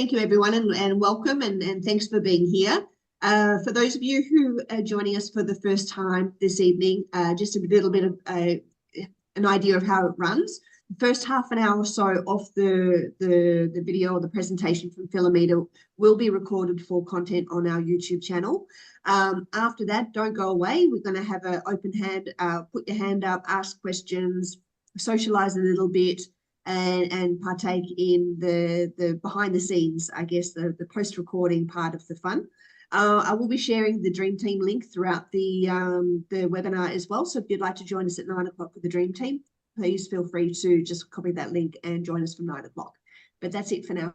thank you everyone and welcome and thanks for being here. For those of you who are joining us for the first time this evening, just a little bit of an idea of how it runs. The first half an hour or so of the video or the presentation from Filomena will be recorded for content on our YouTube channel. After that, don't go away. We're going to have an open hand, put your hand up, ask questions, socialize a little bit, and partake in the behind the scenes, I guess, the post-recording part of the fun. I will be sharing the Dream Team link throughout the webinar as well. So if you'd like to join us at 9 o'clock with the Dream Team, please feel free to just copy that link and join us from 9 o'clock. But that's it for now.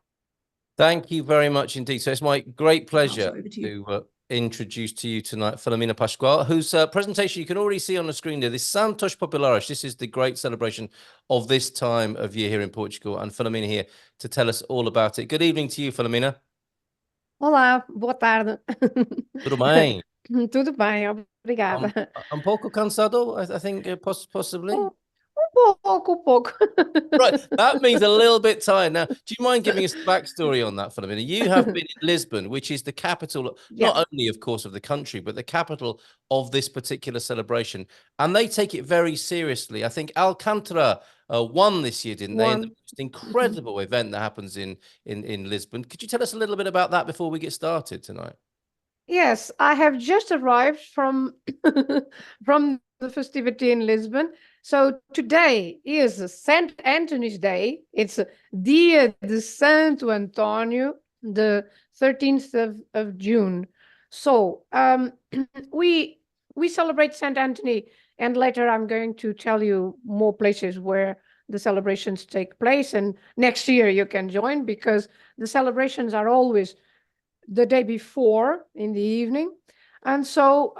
Thank you very much indeed. So it's my great pleasure to introduce to you tonight Filomena Pascoal, whose presentation you can already see on the screen there. This Santos Populares, this is the great celebration of this time of year here in Portugal, and Filomena here to tell us all about it. Good evening to you, Filomena. Olá, boa tarde. Tudo bem? Tudo bem, obrigada. I'm pouco cansado, I think, possibly. Pouco. Right, that means a little bit tired. Now, do you mind giving us the backstory on that, Filomena? You have been in Lisbon, which is the capital, not only, of course, of the country, but the capital of this particular celebration. And they take it very seriously. I think Alcântara won this year, didn't they? The most incredible event that happens in Lisbon. Could you tell us a little bit about that before we get started tonight? Yes, I have just arrived from from the festivity in Lisbon. So today is St. Anthony's Day. It's Dia de Santo António, the 13th of June. So we celebrate St. Anthony, and later I'm going to tell you more places where the celebrations take place. And next year you can join, because the celebrations are always the day before in the evening. And so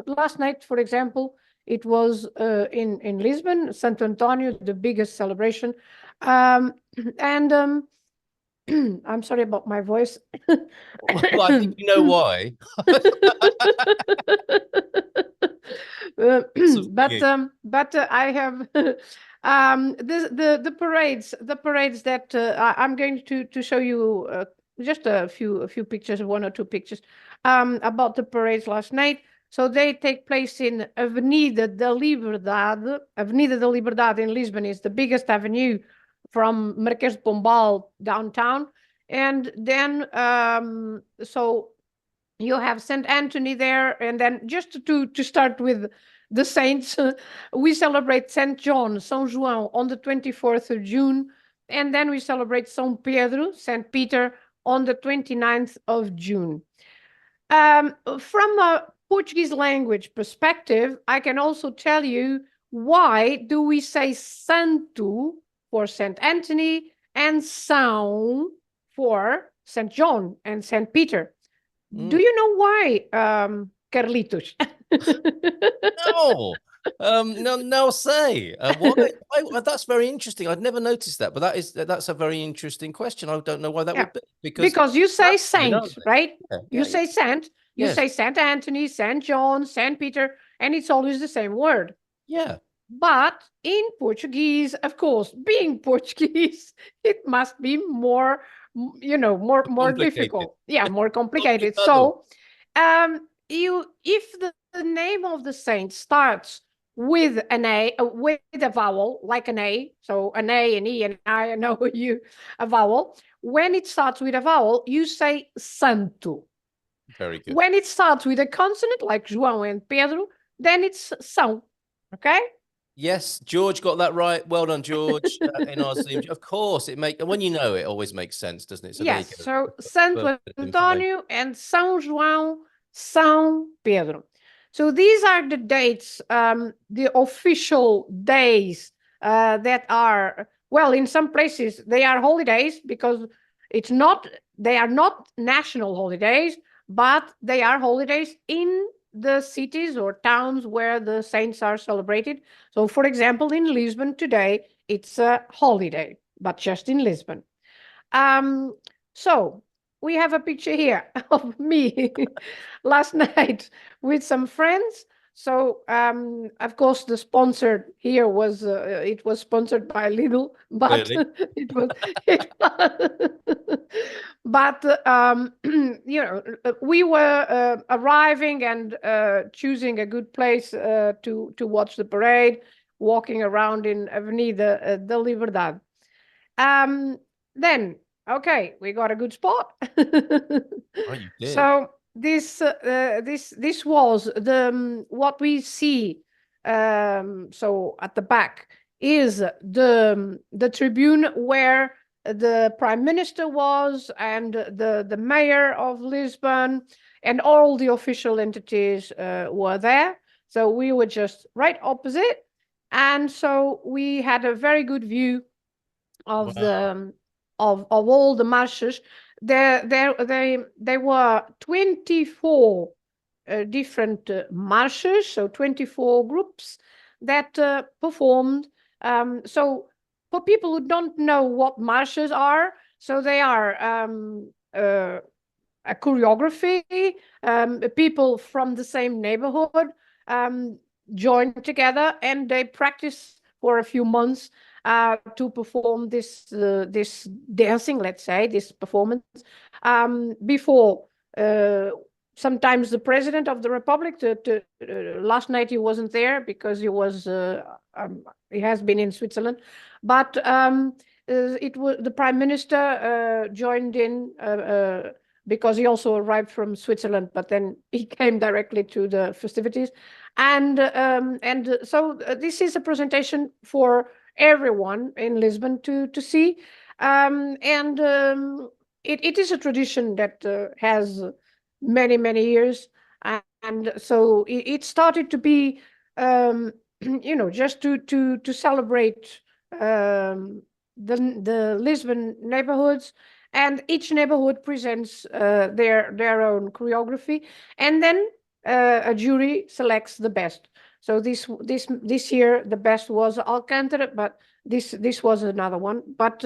last night, for example, it was in Lisbon, Santo António, the biggest celebration. I'm sorry about my voice. Well, I think you know why. But I have the parades that I'm going to show you just a few pictures, one or two pictures about the parades last night. So they take place in Avenida da Liberdade. Avenida da Liberdade in Lisbon is the biggest avenue from Marquês de Pombal downtown. And then, so you have St. Anthony there. And then just to start with the saints, we celebrate St. John, São João, on the 24th of June. And then we celebrate São Pedro, St. Peter, on the 29th of June. From a Portuguese language perspective, I can also tell you why do we say Santo for St. Anthony and São for St. John and St. Peter. Do you know why, Carlitos? No, say. Why? That's very interesting. I'd never noticed that, but that's a very interesting question. I don't know why that would be. Because you say saint, right? You say saint. You Yes. say St. Anthony, St. John, St. Peter, and it's always the same word. Yeah. But in Portuguese, of course, being Portuguese, it must be more, more difficult. Yeah, more complicated. So, if the name of the saint starts with an A, with a vowel, like an A, so an A, an E, and I know you, a vowel. When it starts with a vowel, you say santo. Very good. When it starts with a consonant, like João and Pedro, then it's São. Okay? Yes, George got that right. Well done, George. In our Zoom. Of course, when you know it always makes sense, doesn't it? So yes, so Santo António and São João, São Pedro. So these are the dates, the official days that are, well, in some places they are holidays because they are not national holidays, but they are holidays in the cities or towns where the saints are celebrated. So, for example, in Lisbon today, it's a holiday, but just in Lisbon. So we have a picture here of me last night with some friends. So, of course, the sponsor here was it was sponsored by Lidl, but Really? it was, but you know, we were arriving and choosing a good place to watch the parade, walking around in Avenida da Liberdade. Then, okay, we got a good spot. Oh, you did. So this was the what we see. So at the back is the tribune where the Prime Minister was, and the Mayor of Lisbon, and all the official entities were there. So we were just right opposite, and so we had a very good view of Wow. of all the marches. They were 24 different marches, so 24 groups that performed. So for people who don't know what marches are, so they are a choreography, people from the same neighborhood join together, and they practice for a few months to perform this dancing, let's say, this performance before. Sometimes the President of the Republic, last night he wasn't there because he has been in Switzerland, but it was the Prime Minister joined in because he also arrived from Switzerland, but then he came directly to the festivities, and so this is a presentation for everyone in Lisbon to see, and it is a tradition that has many years, and so it started to be you know, just to celebrate the Lisbon neighborhoods, and each neighborhood presents their own choreography, and then a jury selects the best. So this year the best was Alcântara, but this was another one. But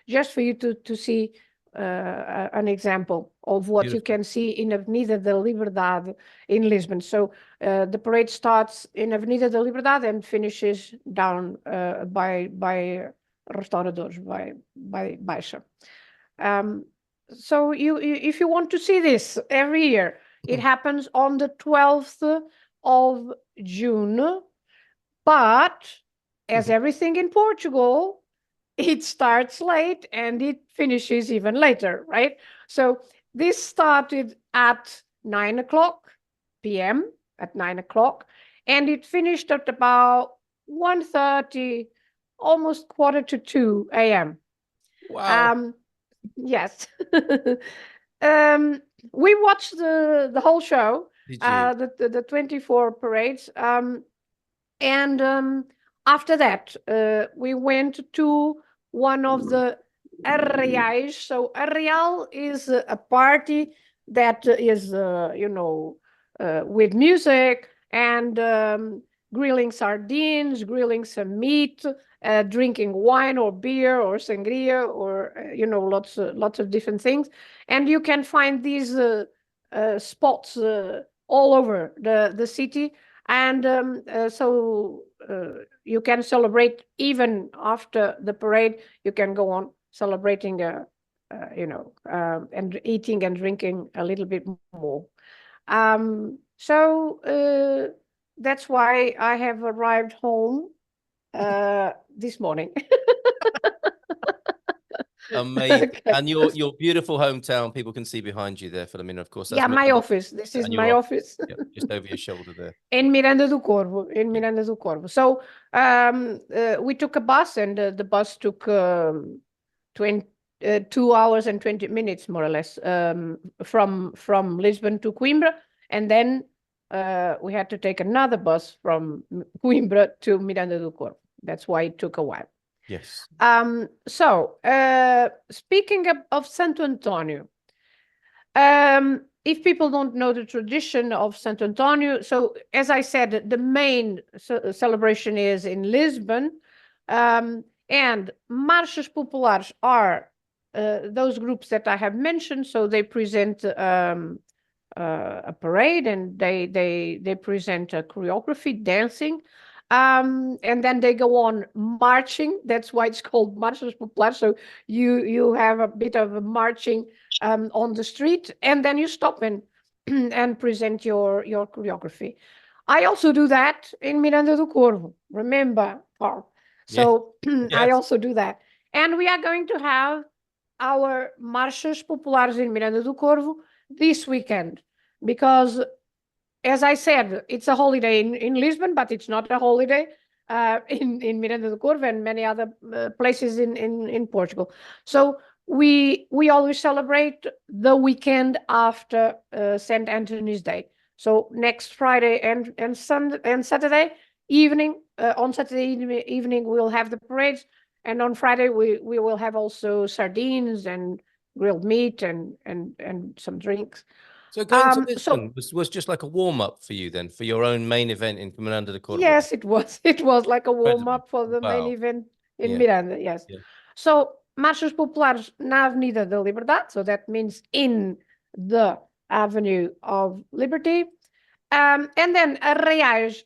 just for you to see an example of what you can see in Avenida da Liberdade in Lisbon. So the parade starts in Avenida da Liberdade and finishes down by Restauradores, by Baixa. So if you want to see this every year, it happens on the 12th of June, but as everything in Portugal, it starts late and it finishes even later, right? So this started at 9:00 p.m. at 9:00, and it finished at about 1:30, almost 1:45 a.m. Wow. Yes. We watched the whole show, Did you? the 24 parades, and after that we went to one of the arraiais. So arraial is a party that is you know, with music and grilling sardines, grilling some meat, drinking wine or beer or sangria, or you know, lots of different things. And you can find these spots all over the city, and so you can celebrate even after the parade. You can go on celebrating you know, and eating and drinking a little bit more. So that's why I have arrived home this morning. Amazing. Okay. And your beautiful hometown, people can see behind you there, Filomena, of course. That's Yeah, my Miranda. office. This is And my your office. Yep, just over your shoulder there. In Miranda do Corvo, in Miranda do Corvo. So we took a bus, and the bus took 2 hours and 20 minutes, more or less, from Lisbon to Coimbra, and then we had to take another bus from Coimbra to Miranda do Corvo. That's why it took a while. Yes. So speaking of Santo António, if people don't know the tradition of Santo António, so as I said, the main celebration is in Lisbon, and Marchas Populares are those groups that I have mentioned. So they present a parade, and they present a choreography, dancing, and then they go on marching. That's why it's called Marchas Populares. So you have a bit of a marching on the street, and then you stop and and present your choreography. I also do that in Miranda do Corvo. Remember, Carl? So I also do that, and we are going to have our Marchas Populares in Miranda do Corvo this weekend, because, as I said, it's a holiday in Lisbon, but it's not a holiday in Miranda do Corvo and many other places in Portugal. So we always celebrate the weekend after St. Anthony's Day. So next Friday and Sunday and Saturday evening, on Saturday evening we'll have the parades, and on Friday we will have also sardines and grilled meat and some drinks. So going to Lisbon was just like a warm-up for you then, for your own main event in Miranda do Corvo? Yes, it was. It was like a warm-up for the main event in Miranda, yes. Yeah. So, Marchas Populares na Avenida da Liberdade, so that means in the Avenue of Liberty. And then Arraiais,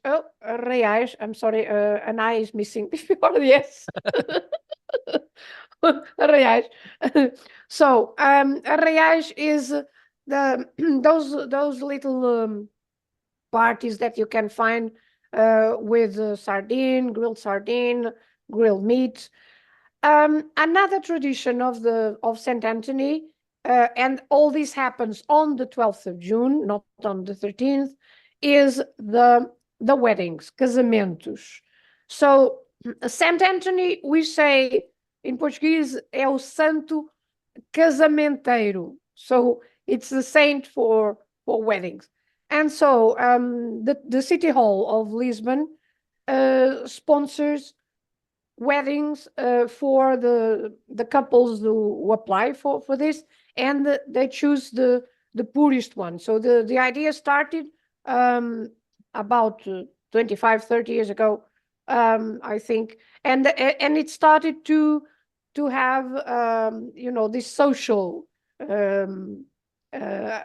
I'm sorry, an I is missing before the S. Arraiais. So, Arraiais is those little parties that you can find with sardine, grilled meat. Another tradition of St. Anthony, and all this happens on the 12th of June, not on the 13th, is the weddings, casamentos. So St. Anthony, we say in Portuguese, é o santo casamenteiro. So it's the saint for weddings. And so the City Hall of Lisbon sponsors weddings for the couples who apply for this, and they choose the poorest one. So the idea started about 25, 30 years ago, I think, and it started to have this social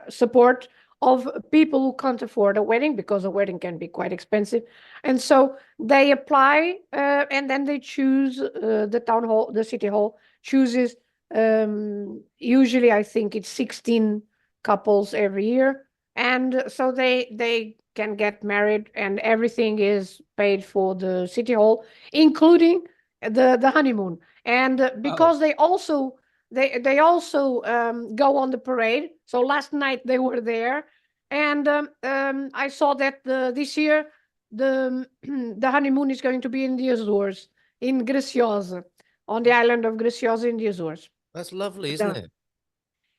support of people who can't afford a wedding, because a wedding can be quite expensive. And so they apply and then they choose the town hall, the city hall chooses, usually I think it's 16 couples every year. And so they can get married, and everything is paid for the city hall, including the honeymoon. And because they also go on the parade. So last night they were there, and I saw that this year the honeymoon is going to be in the Azores, in Graciosa, on the island of Graciosa in the Azores. That's lovely, isn't it?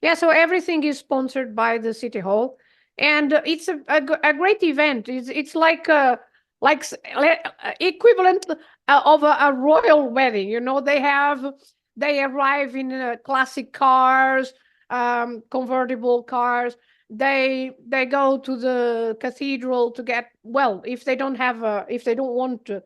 Yeah, so everything is sponsored by the City Hall, and it's a great event. It's like equivalent of a royal wedding. They arrive in classic cars, convertible cars. They go to the cathedral to get, well, if they don't want to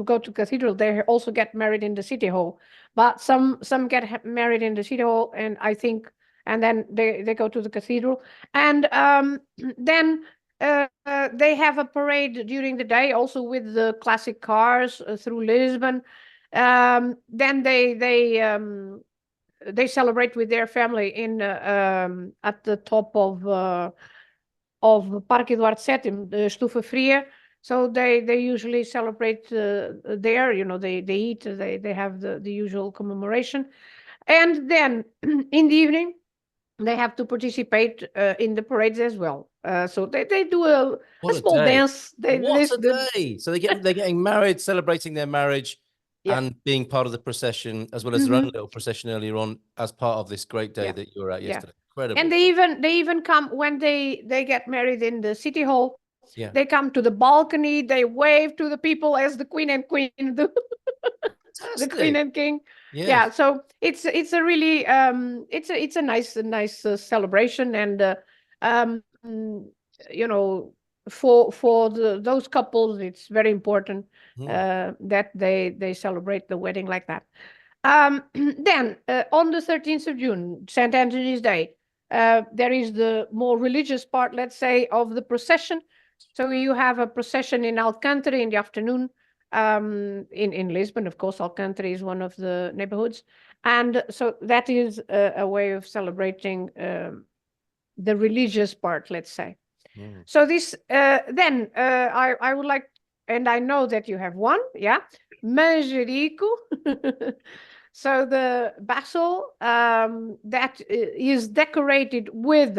go to cathedral, they also get married in the city hall. But some get married in the city hall, and I think, and then they go to the cathedral, and then they have a parade during the day, also with the classic cars through Lisbon. Then they celebrate with their family in at the top of Parque Eduardo VII, the Estufa Fria. So they usually celebrate there. They eat, they have the usual commemoration, and then in the evening they have to participate in the parades as well. So they do a small dance. What a day! So they're getting married, celebrating their marriage, and being part of the procession, as well as their own little procession earlier on, as part of this great day that you were at yesterday. Incredible. And they even come when they get married in the city hall. Yeah. They come to the balcony. They wave to the people as the queen and queen do. The queen and king. Yes. Yeah. So it's a really it's a nice celebration, and for those couples, it's very important that they celebrate the wedding like that. Then on the 13th of June, St. Anthony's Day, There is the more religious part, let's say, of the procession. So you have a procession in Alcântara in the afternoon. In Lisbon, of course, Alcântara is one of the neighborhoods. And so that is a way of celebrating the religious part, let's say. Mm. So this, then I would like, and I know that you have one, yeah, manjerico. So the basil that is decorated with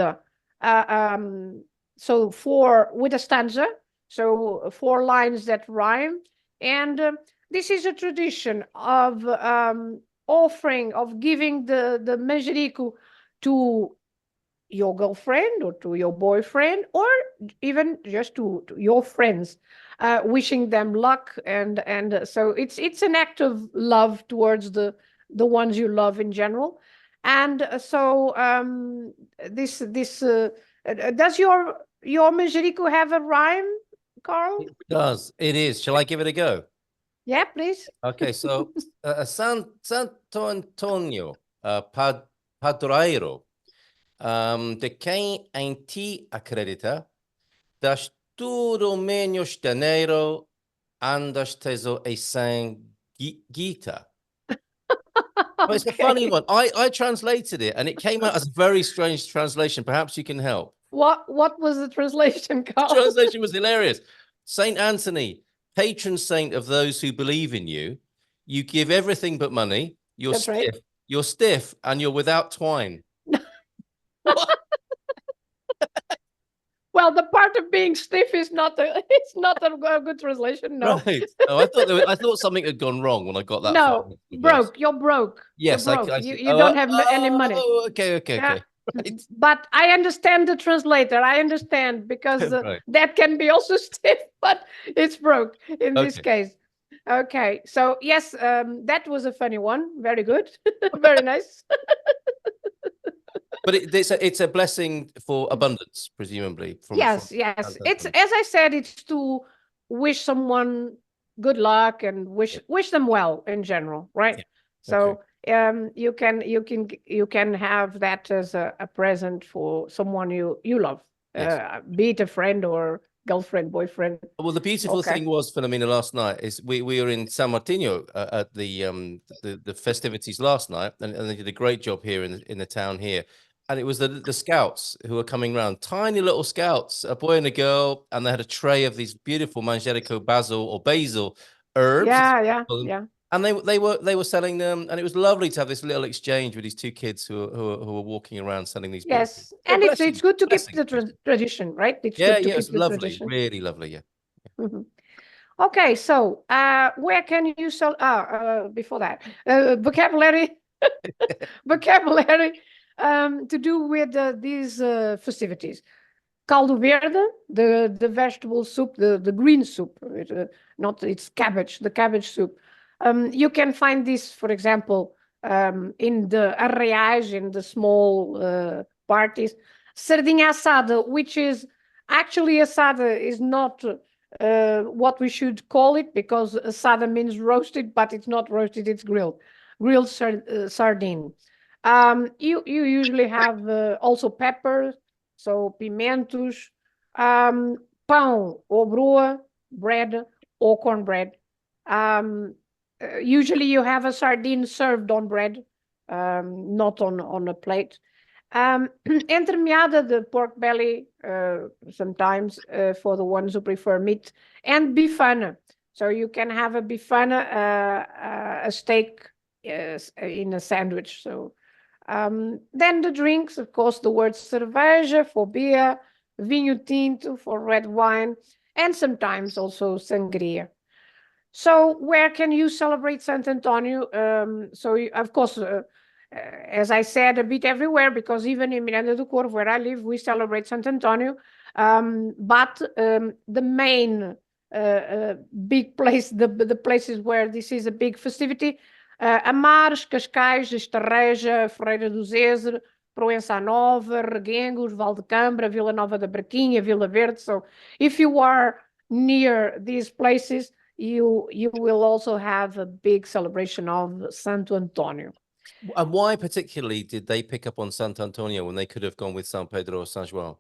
with a stanza, so 4 lines that rhyme, and this is a tradition of offering, of giving the manjerico to your girlfriend or to your boyfriend, or even just to your friends, wishing them luck, and so it's an act of love towards the ones you love in general. And so this does your manjerico have a rhyme, Carl? It does. It is. Shall I give it a go? Yeah, please. Okay, so Santo Antonio, padroeiro, de quem em ti acredita, das tudo menos dinheiro, andas teso e sem guita. But it's a funny one. I translated it, and it came out as a very strange translation. Perhaps you can help. What was the translation, Carl? The translation was hilarious. Saint Anthony, patron saint of those who believe in you. You give everything but money. You're That's stiff. right. You're stiff, and you're without twine. Well, the part of being stiff is not a good translation. No. Right. Oh, I thought something had gone wrong when I got that. No, broke. You're broke. Yes, you're broke. I You don't have any money. Oh, okay. Yeah. Right. But I understand the translator. I understand, because Right. that can be also stiff, but it's broke in this Okay. case. Okay, so yes, that was a funny one. Very good. Very nice. But it's a blessing for abundance, presumably. Yes. It's, as I said, it's to wish someone good luck and wish them well in general, right? Yeah. So you can have that as a present for someone you love, Yes. be it a friend or girlfriend, boyfriend. Well, the beautiful thing was, Filomena, last night is we were in San Martino at the festivities last night, and they did a great job here in the town here. And it was the scouts who were coming around, tiny little scouts, a boy and a girl, and they had a tray of these beautiful manjerico basil herbs. Yeah. And they were selling them, and it was lovely to have this little exchange with these 2 kids who were walking around selling these. Yes, and it's good to keep the tradition, right? It's good to keep it's the lovely, tradition. really lovely, yeah. Mm-hmm. Okay, so where can you sell? Before that, vocabulary to do with these festivities. Caldo verde, the vegetable soup, the green soup, it's cabbage, the cabbage soup. You can find this, for example, in the arraiais, in the small parties. Sardinha assada, which is actually assada, is not what we should call it, because assada means roasted, but it's not roasted, it's grilled sardine. You usually have also peppers, so pimentos, pão ou broa, bread or cornbread. Usually you have a sardine served on bread, not on a plate. Entremeada, the pork belly, sometimes for the ones who prefer meat, and bifana. So you can have a bifana, a steak in a sandwich. So then the drinks, of course, the word cerveja for beer, vinho tinto for red wine, and sometimes also sangria. So where can you celebrate Santo Antonio? Of course, as I said, a bit everywhere, because even in Miranda do Corvo, where I live, we celebrate Santo Antonio. But the main big place, the places where this is a big festivity, Amares, Cascais, Estarreja, Ferreira do Zezer, Proença Nova, Reguengos, Valdecambra, Vila Nova da Braquinha, Vila Verde. So if you are near these places, you will also have a big celebration of Santo Antonio. And why particularly did they pick up on Santo Antonio when they could have gone with São Pedro or São João?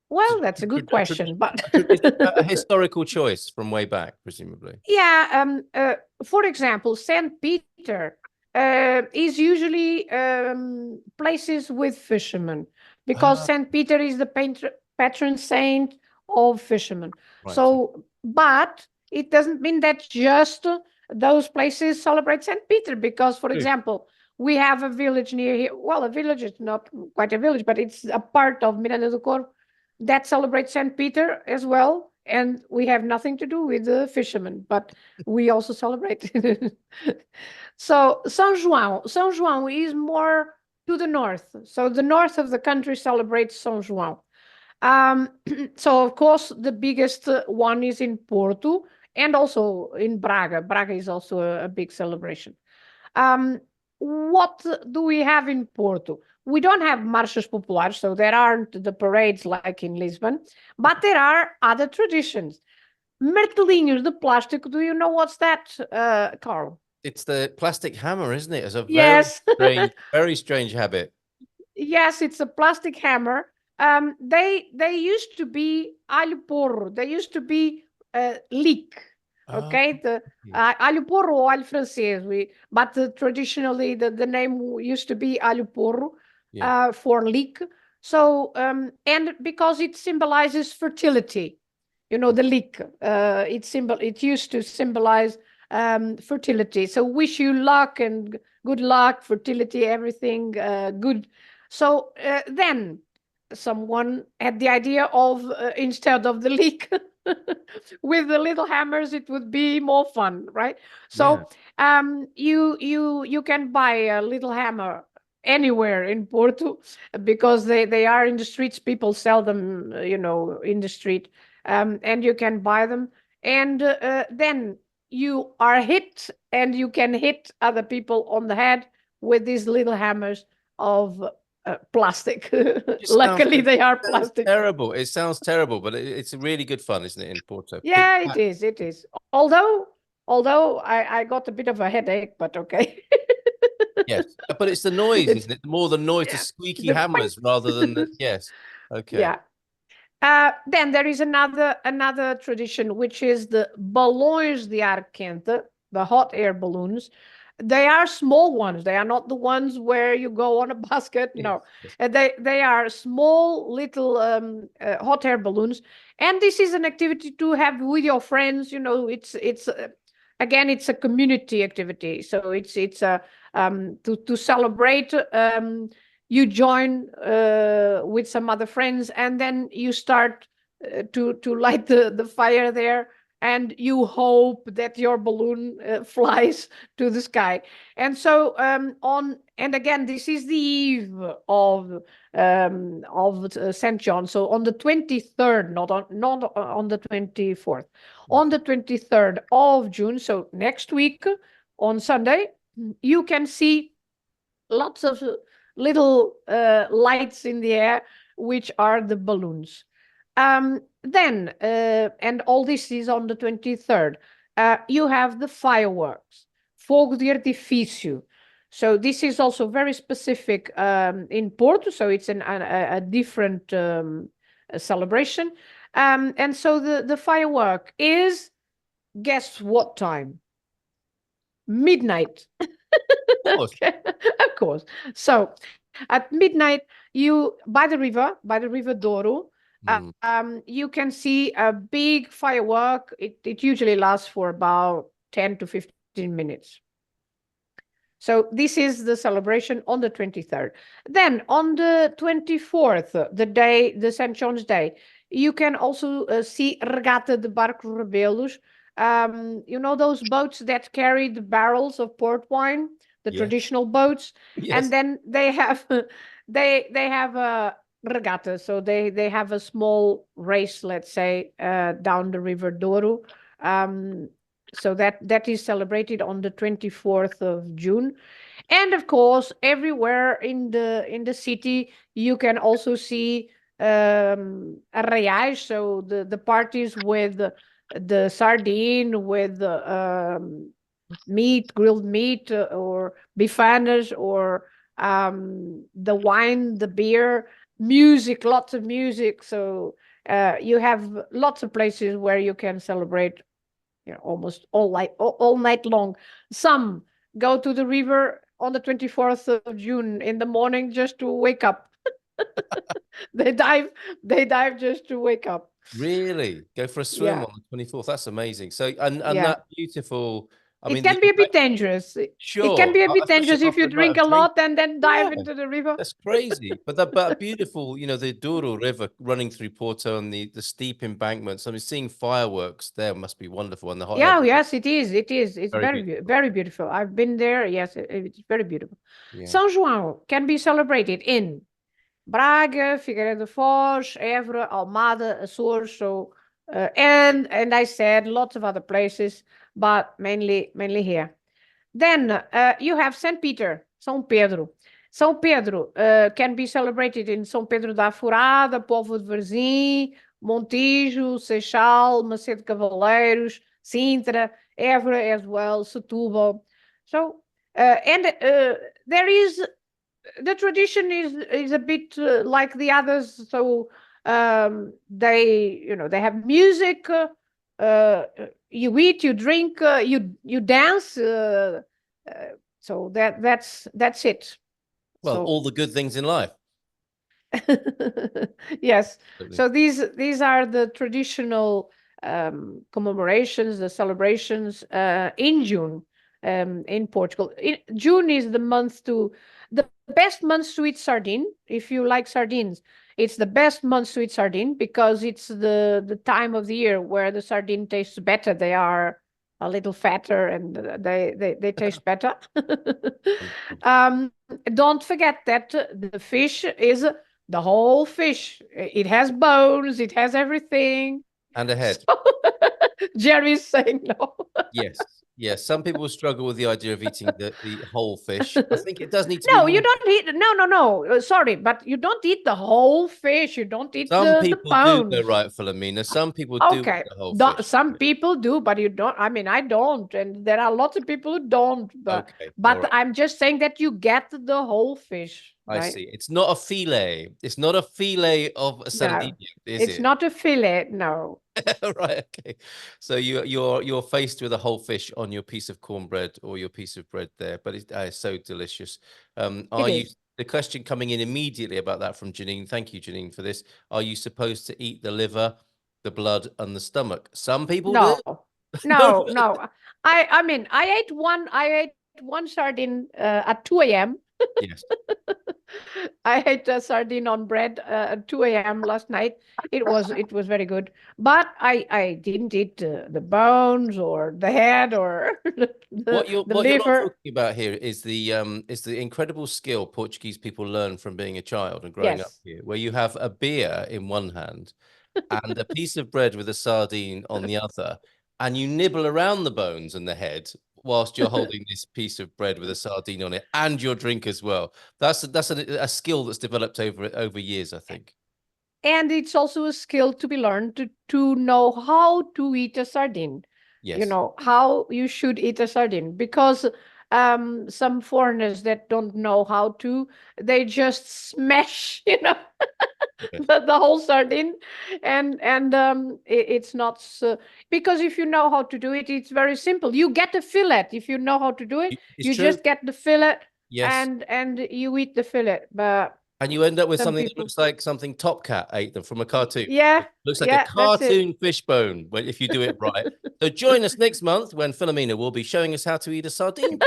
Well, that's a good question, but a historical choice from way back, presumably. Yeah, for example, St. Peter is usually places with fishermen, because St. Peter is the patron saint of fishermen. Right. So, but it doesn't mean that just those places celebrate St. Peter, because, for example, we have a village near here. Well, a village is not quite a village, but it's a part of Miranda do Corvo that celebrates St. Peter as well. And we have nothing to do with the fishermen, but we also celebrate. So São João is more to the north. So the north of the country celebrates São João. So of course the biggest one is in Porto and also in Braga. Braga is also a big celebration. What do we have in Porto? We don't have Marchas Populares, so there aren't the parades like in Lisbon, but there are other traditions. Martelinhos de plástico, do you know what's that, Carl? It's the plastic hammer, isn't it? It's a Yes. very strange habit. Yes, it's a plastic hammer. They used to be alho porro. They used to be leek. Okay, the alho porro or alho francês. But traditionally the name used to be alho porro for leek. So and because it symbolizes fertility, you know, the leek. It used to symbolize fertility. So wish you luck and good luck, fertility, everything good. So then someone had the idea of instead of the leek with the little hammers, it would be more fun, right? So you can buy a little hammer anywhere in Porto, because they are in the streets. People sell them, you know, in the street, and you can buy them, and then you are hit, and you can hit other people on the head with these little hammers of plastic. Luckily, they are plastic. Terrible. It sounds terrible, but it's really good fun, isn't it, in Porto? Yeah, it is. It is. Although I got a bit of a headache, but okay. Yes, but it's the noise, isn't it? More the noise, the squeaky hammers, rather than the yes. Okay. Yeah. Then there is another tradition, which is the balões de ar quente, the hot air balloons. They are small ones. They are not the ones where you go on a basket. No, they are small little hot air balloons, and this is an activity to have with your friends. You know, it's again, it's a community activity. So it's a to celebrate. You join with some other friends, and then you start to light the fire there, and you hope that your balloon flies to the sky. And so and again, this is the eve of St. John. So on the 23rd, not on the 24th, on the 23rd of June. So next week on Sunday, you can see lots of little lights in the air, which are the balloons. Then, and all this is on the 23rd, you have the fireworks, fogo de artifício. So this is also very specific in Porto, so it's a different celebration. And so the firework is, guess what time? Midnight. Of course. Of course. So at midnight, you by the river Douro, you can see a big firework. It usually lasts for about 10 to 15 minutes. So this is the celebration on the 23rd. Then on the 24th, the St. John's Day, you can also see Regata de Barcos Rebelos. You know those boats that carry the barrels of port wine, the traditional boats, and then they have they have a regatta, so they have a small race, let's say, down the river Douro. So that is celebrated on the 24th of June. And of course, everywhere in the city, you can also see arraiais, so the parties with the sardine, with meat, grilled meat, or bifanas, or the wine, the beer, music, lots of music. So you have lots of places where you can celebrate, almost all night long. Some go to the river on the 24th of June in the morning just to wake up. They dive just to wake up. Really? Go for a swim Yeah. on the 24th. That's amazing. So, and Yeah. that beautiful, I It mean, can be a bit dangerous. It can be a bit especially dangerous if you after the amount drink of a lot and then dive Yeah. into the river. That's crazy. But beautiful, the Douro River running through Porto and the steep embankments. I mean, seeing fireworks there must be wonderful on the hot air. Yes, it is. It is. It's Very very beautiful. I've been there. Yes, it's very beautiful. Yeah. São João can be celebrated in Braga, Figueira da Foz, Évora, Almada, Açores. So, and I said lots of other places, but mainly here. Then you have St. Peter, São Pedro. São Pedro can be celebrated in São Pedro da Furada, Povo de Varzim, Montijo, Seixal, Macedo Cavaleiros, Sintra, Évora as well, Setúbal. So, and there is, the tradition is a bit like the others. So they have music, you eat, you drink, you dance. So that's it. Well, So, all the good things in life. yes. Absolutely. So these are the traditional commemorations, the celebrations in June in Portugal. June is the best month to eat sardine. If you like sardines, it's the best month to eat sardine because it's the time of the year where the sardine tastes better. They are a little fatter and they taste better. Don't forget that the fish is the whole fish. It has bones, it has everything. And a head. So, Jerry's saying no. Yes. Some people struggle with the idea of eating the whole fish. I think it does need to No, be you more... don't eat. No. Sorry, but you don't eat the whole fish. You don't eat Some the people bones. do, though, right, Filomena? Some people do Okay. eat the whole fish. Some people do, but you don't. I mean, I don't, and there are lots of people who don't. But Okay, all right. I'm just saying that you get the whole fish. I right? see. It's not a filet. It's not a filet of sardine, is it? It's not a fillet. No. Right. Okay. So you're faced with a whole fish on your piece of cornbread or your piece of bread there, but it's so delicious. The question coming in immediately about that from Janine? Thank you, Janine, for this. Are you supposed to eat the liver, the blood, and the stomach? Some people do. No. I mean, I ate one sardine at 2 a.m. Yes. I ate a sardine on bread at 2 a.m. last night. It was very good, but I didn't eat the bones or the head or the What you're not liver. talking about here is the incredible skill Portuguese people learn from being a child and growing up here, where you have a beer in one hand and a piece of bread with a sardine on the other, and you nibble around the bones and the head whilst you're holding this piece of bread with a sardine on it and your drink as well. That's a skill that's developed over years, I think. And it's also a skill to be learned to know how to eat a sardine. Yes. You know, how you should eat a sardine, because some foreigners that don't know how to, they just smash, the whole sardine, and it's not so, because if you know how to do it, it's very simple. You get a fillet. If you know how to do it, you just get the fillet. Yes. And you eat the fillet, but and you end up with something that looks like something Top Cat ate them from a cartoon. Yeah. Looks like a cartoon fishbone if you do it right. So join us next month when Filomena will be showing us how to eat a sardine.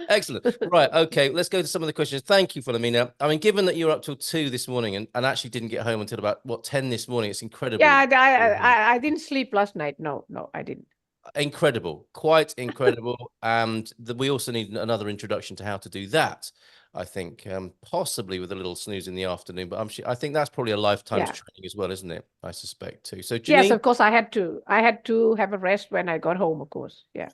Excellent. Right. Okay. Let's go to some of the questions. Thank you, Filomena. I mean, given that you're up till 2 this morning and actually didn't get home until about 10 this morning, it's incredible. Yeah, I didn't sleep last night. No, I didn't. Incredible, quite incredible. And we also need another introduction to how to do that. I think possibly with a little snooze in the afternoon, but I think that's probably a lifetime's training as well, isn't it? I suspect too. So Janine, yes, of course, I had to have a rest when I got home, of course. Yeah.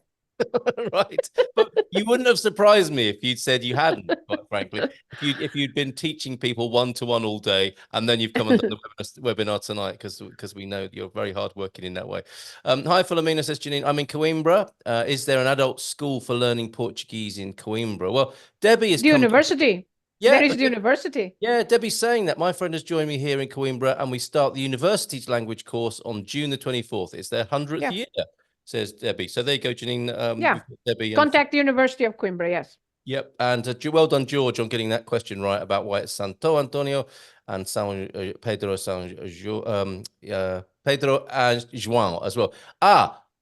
Right. But you wouldn't have surprised me if you'd said you hadn't, quite frankly. If you'd been teaching people one-to-one all day and then you've come and done the webinar tonight, because we know you're very hardworking in that way. Hi, Filomena, says Janine. I'm in Coimbra. Is there an adult school for learning Portuguese in Coimbra? Well, Debbie is the university. Yeah, there is the university. Yeah, Debbie's saying that. My friend has joined me here in Coimbra, and we start the university's language course on June the 24th. It's their 100th year, says Debbie. So there you go, Janine. Debbie. Contact the University of Coimbra, yes. Yep, and well done, George, on getting that question right about why it's Santo Antonio and Pedro and João as well.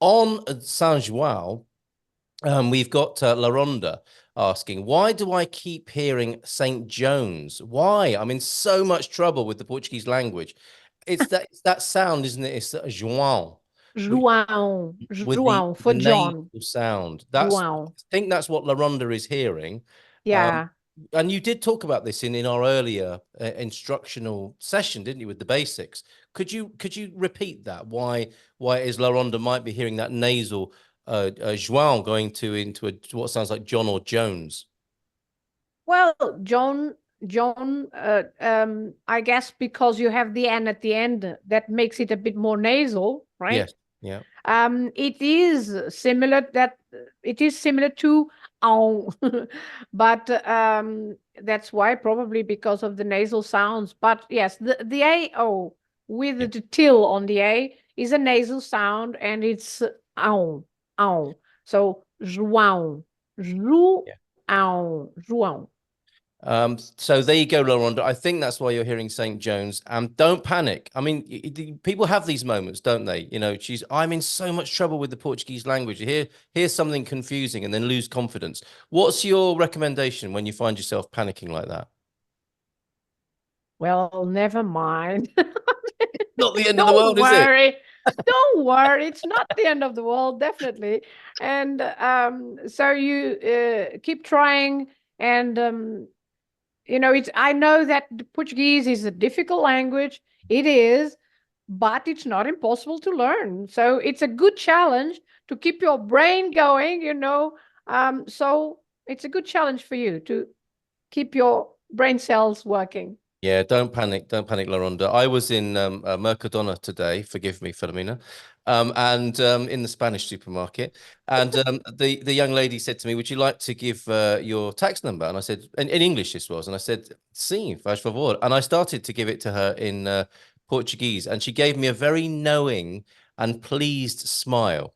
On São João, we've got La Ronda asking, why do I keep hearing St. John's? Why? I'm in so much trouble with the Portuguese language. It's that sound, isn't it? It's João. João for John. Sound. I think that's what La Ronda is hearing. Yeah. And you did talk about this in our earlier instructional session, didn't you, with the basics? Could you repeat that? Why is La Ronda might be hearing that nasal João going into what sounds like John or Jones? Well, John, I guess because you have the N at the end, that makes it a bit more nasal, right? Yes. Yeah. It is similar to ow, but that's why, probably because of the nasal sounds. But yes, the AO with the till on the A is a nasal sound, and it's ow. So João. João. So there you go, La Ronda. I think that's why you're hearing St. John's. Don't panic. I mean, people have these moments, don't they? You know, I'm in so much trouble with the Portuguese language. Here's something confusing and then lose confidence. What's your recommendation when you find yourself panicking like that? Well, never mind. Not the end of the world, is it? Don't worry. It's not the end of the world, definitely. And so you keep trying, and I know that the Portuguese is a difficult language. It is, but it's not impossible to learn. So it's a good challenge to keep your brain going, so it's a good challenge for you to keep your brain cells working. Yeah, don't panic, La Ronda. I was in Mercadona today, forgive me, Filomena, and in the Spanish supermarket, and the young lady said to me, would you like to give your tax number? And I said, in English this was, and I said, sim, faz favor. And I started to give it to her in Portuguese, and she gave me a very knowing and pleased smile.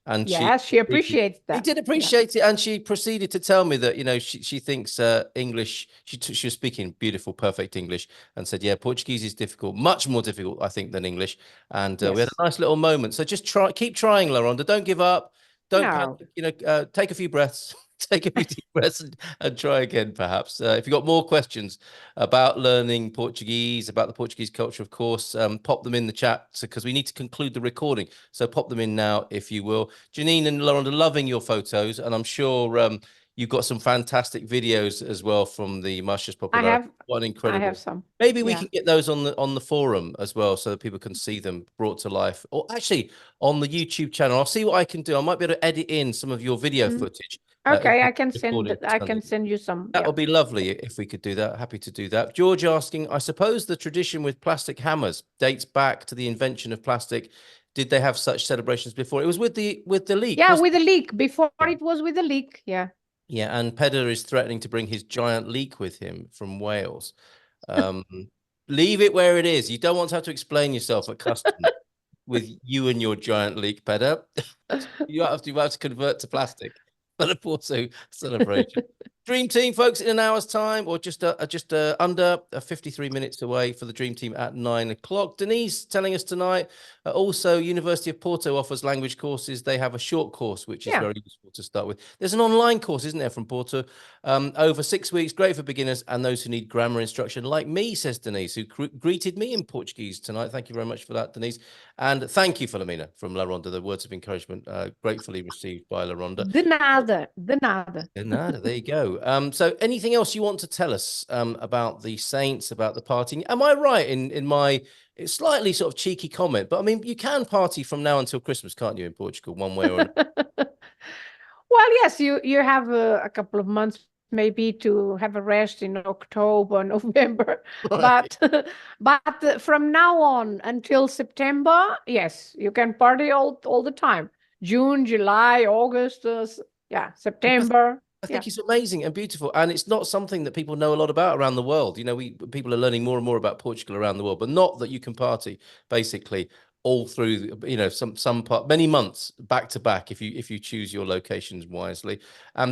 And she appreciates that. She did appreciate it, and she proceeded to tell me that she thinks English. She was speaking beautiful, perfect English, and said, "Yeah, Portuguese is difficult, much more difficult, I think, than English." And we had a nice little moment. So just keep trying, La Ronda. Don't give up. Don't panic, take a few breaths. Take a few deep breaths and try again, perhaps. If you've got more questions about learning Portuguese, about the Portuguese culture, of course, pop them in the chat because we need to conclude the recording. So pop them in now, if you will. Janine and La Ronda, loving your photos, and I'm sure you've got some fantastic videos as well from the Marchas Popular. What incredible! I have some. Maybe we can get those on the forum as well, so that people can see them brought to life, or actually on the YouTube channel. I'll see what I can do. I might be able to edit in some of your video footage. Okay, I can send you some. That would be lovely if we could do that. Happy to do that. George asking, I suppose the tradition with plastic hammers dates back to the invention of plastic. Did they have such celebrations before? It was with the leek. Yeah, with the leek. Before it was with the leek. Yeah. Yeah, and Pedder is threatening to bring his giant leek with him from Wales. Leave it where it is. You don't want to have to explain yourself at customs with you and your giant leek, Pedder. You have to convert to plastic. But a Porto celebration. Dream Team, folks, in an hour's time, or just under 53 minutes away for the Dream Team at 9 o'clock. Denise telling us tonight, also University of Porto offers language courses. They have a short course, which is very useful to start with. There's an online course, isn't there, from Porto? Over 6 weeks, great for beginners and those who need grammar instruction, like me, says Denise, who greeted me in Portuguese tonight. Thank you very much for that, Denise. And thank you, Filomena, from La Ronda. The words of encouragement gratefully received by La Ronda. De nada. There you go. So anything else you want to tell us about the saints, about the partying? Am I right in my slightly sort of cheeky comment? But I mean, you can party from now until Christmas, can't you, in Portugal, one way or another? Well, yes, you have a couple of months maybe to have a rest in October, November, Right. but from now on until September, yes, you can party all the time. June, July, August, yeah, September. I Yeah. think it's amazing and beautiful, and it's not something that people know a lot about around the world. You know, people are learning more and more about Portugal around the world, but not that you can party basically all through, you know, some part, many months back to back if you choose your locations wisely.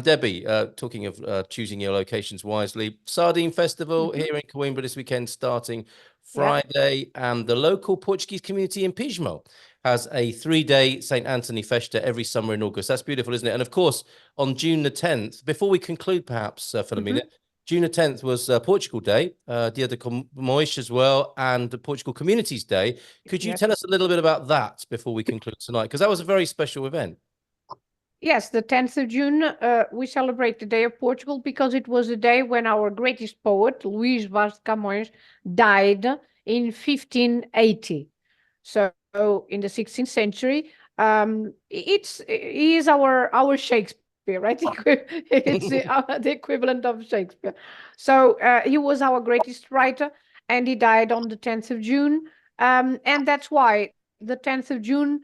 Debbie, talking of choosing your locations wisely, Sardine Festival here in Coimbra this weekend starting Friday, and the local Portuguese community in Pismo has a 3-day St. Anthony Festa every summer in August. That's beautiful, isn't it? And of course, on June the 10th, before we conclude, perhaps, Filomena, June the 10th was Portugal Day, Dia de Camões as well, and the Portugal Communities Day. Could you tell us a little bit about that before we conclude tonight? Because that was a very special event. Yes, the 10th of June, we celebrate the Day of Portugal because it was the day when our greatest poet, Luís Vaz de Camões, died in 1580. So in the 16th century, he is our Shakespeare, right? It's the equivalent of Shakespeare. So he was our greatest writer, and he died on the 10th of June. And that's why the 10th of June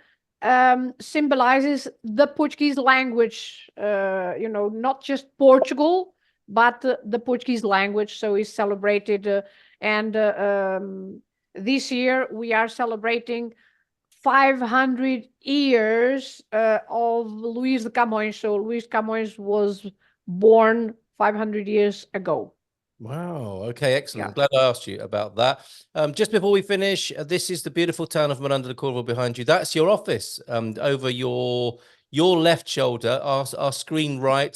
symbolizes the Portuguese language, not just Portugal, but the Portuguese language. So it's celebrated, and this year we are celebrating 500 years of Luís de Camões. So Luís de Camões was born 500 years ago. Wow. Okay, excellent. I'm glad I asked you about that. Just before we finish, this is the beautiful town of Miranda de Corvo behind you. That's your office over your left shoulder, our screen right.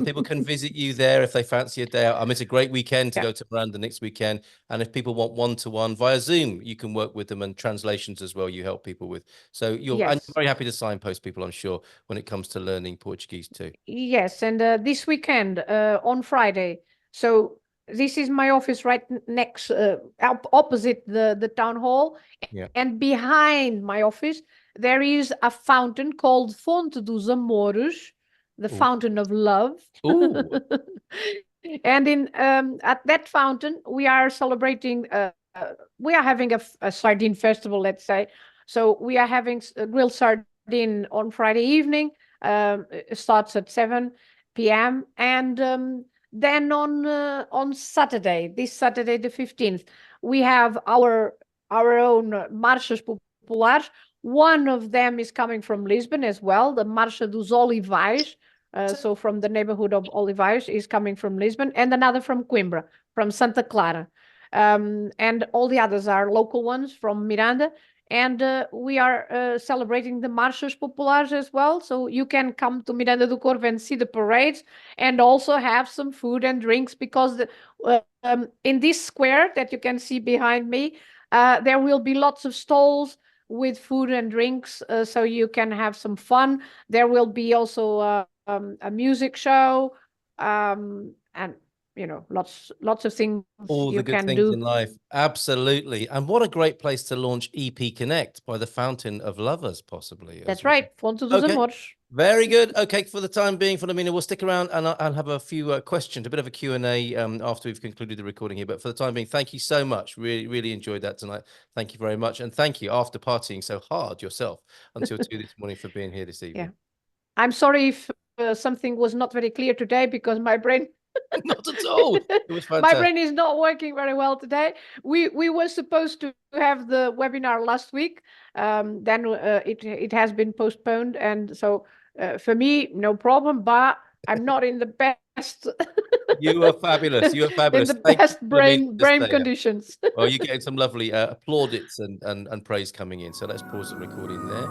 People can visit you there if they fancy a day out. It's a great weekend to go to Miranda next weekend. And if people want one-to-one via Zoom, you can work with them, and translations as well you help people with. So and you're very happy to signpost people, I'm sure, when it comes to learning Portuguese too. Yes, and this weekend on Friday. So this is my office right next, opposite the town hall. And behind my office, there is a fountain called Fonte dos Amores, the fountain of love. And at that fountain, we are celebrating, we are having a sardine festival, let's say. So we are having a grilled sardine on Friday evening. It starts at 7 p.m. And then on Saturday, this Saturday the 15th, we have our own Marchas Populares. One of them is coming from Lisbon as well, the Marcha dos Olivais. So from the neighborhood of Olivais is coming from Lisbon, and another from Coimbra, from Santa Clara. And all the others are local ones from Miranda. And we are celebrating the Marchas Populares as well. So you can come to Miranda do Corvo and see the parades, and also have some food and drinks, because in this square that you can see behind me, there will be lots of stalls with food and drinks, so you can have some fun. There will be also a music show, and lots of things all the good things in life. Absolutely. And what a great place to launch EP Connect by the Fountain of Lovers, possibly. That's right. Fonte dos Amores. Very good. Okay, for the time being, Filomena, we'll stick around and I'll have a few questions, a bit of a Q&A after we've concluded the recording here. But for the time being, thank you so much. Really, really enjoyed that tonight. Thank you very much. And thank you, after partying so hard yourself until 2 this morning, for being here this evening. I'm sorry if something was not very clear today, because my brain... Not at all. It was fantastic. My brain is not working very well today. We were supposed to have the webinar last week. Then it has been postponed. And so for me, no problem, but I'm not in the best. You are fabulous. You are fabulous. In the best brain conditions. Well, you're getting some lovely plaudits and praise coming in. So let's pause the recording there.